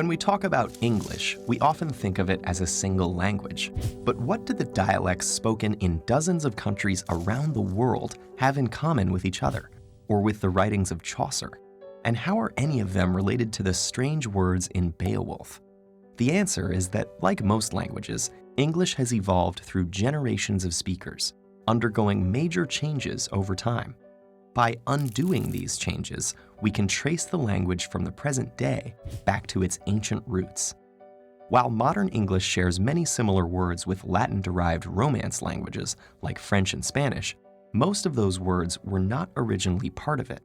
When we talk about English, we often think of it as a single language. But what do the dialects spoken in dozens of countries around the world have in common with each other, or with the writings of Chaucer? And how are any of them related to the strange words in Beowulf? The answer is that, like most languages, English has evolved through generations of speakers, undergoing major changes over time. By undoing these changes, we can trace the language from the present day back to its ancient roots. While modern English shares many similar words with Latin-derived Romance languages like French and Spanish, most of those words were not originally part of it.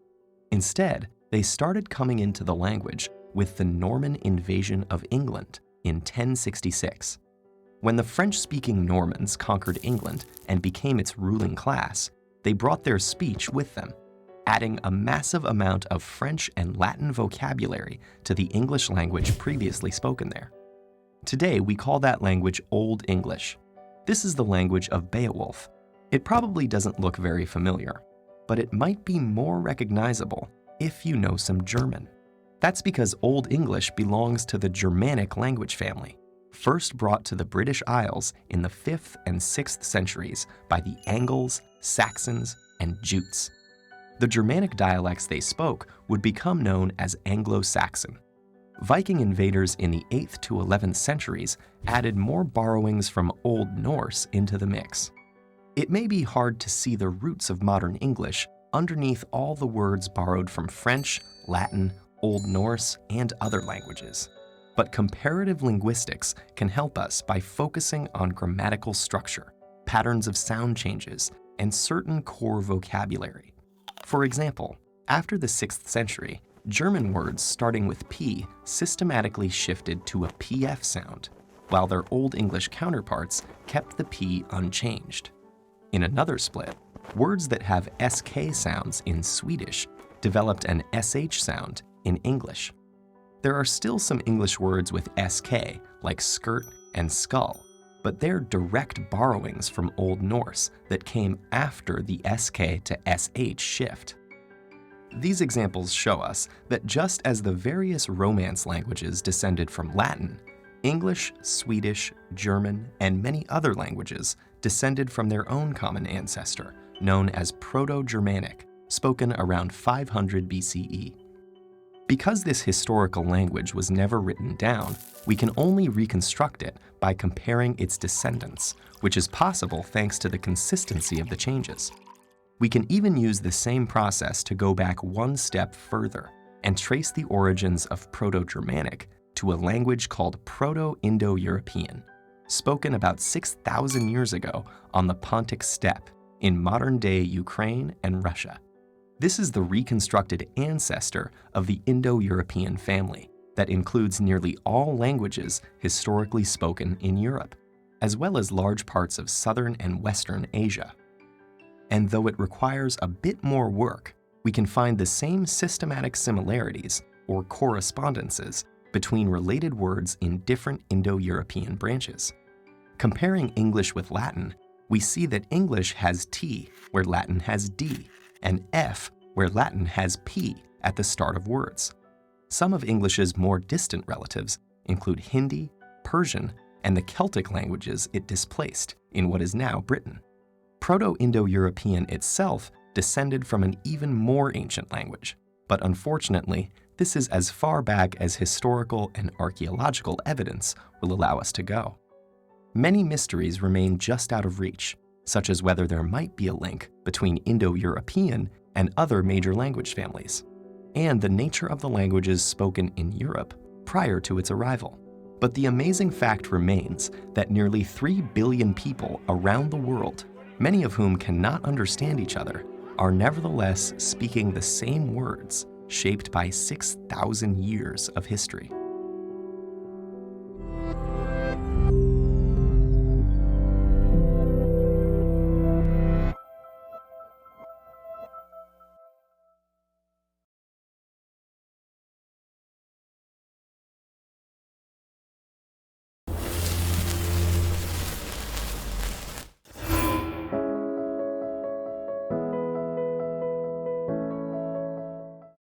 Instead, they started coming into the language with the Norman invasion of England in 1066. When the French-speaking Normans conquered England and became its ruling class, they brought their speech with them, adding a massive amount of French and Latin vocabulary to the English language previously spoken there. Today, we call that language Old English. This is the language of Beowulf. It probably doesn't look very familiar, but it might be more recognizable if you know some German. That's because Old English belongs to the Germanic language family, first brought to the British Isles in the 5th and 6th centuries by the Angles, Saxons, and Jutes. The Germanic dialects they spoke would become known as Anglo-Saxon. Viking invaders in the 8th to 11th centuries added more borrowings from Old Norse into the mix. It may be hard to see the roots of modern English underneath all the words borrowed from French, Latin, Old Norse, and other languages. But comparative linguistics can help us by focusing on grammatical structure, patterns of sound changes, and certain core vocabulary. For example, after the 6th century, German words starting with P systematically shifted to a PF sound, while their Old English counterparts kept the P unchanged. In another split, words that have SK sounds in Swedish developed an SH sound in English. There are still some English words with SK, like skirt and skull, but they're direct borrowings from Old Norse that came after the SK to SH shift. These examples show us that just as the various Romance languages descended from Latin, English, Swedish, German, and many other languages descended from their own common ancestor, known as Proto-Germanic, spoken around 500 BCE. Because this historical language was never written down, we can only reconstruct it by comparing its descendants, which is possible thanks to the consistency of the changes. We can even use the same process to go back one step further and trace the origins of Proto-Germanic to a language called Proto-Indo-European, spoken about 6,000 years ago on the Pontic Steppe in modern-day Ukraine and Russia. This is the reconstructed ancestor of the Indo-European family that includes nearly all languages historically spoken in Europe, as well as large parts of southern and western Asia. And though it requires a bit more work, we can find the same systematic similarities, or correspondences, between related words in different Indo-European branches. Comparing English with Latin, we see that English has T where Latin has D, and F where Latin has P at the start of words. Some of English's more distant relatives include Hindi, Persian, and the Celtic languages it displaced in what is now Britain. Proto-Indo-European itself descended from an even more ancient language, but unfortunately, this is as far back as historical and archaeological evidence will allow us to go. Many mysteries remain just out of reach, such as whether there might be a link between Indo-European and other major language families, and the nature of the languages spoken in Europe prior to its arrival. But the amazing fact remains that nearly 3 billion people around the world, many of whom cannot understand each other, are nevertheless speaking the same words shaped by 6,000 years of history.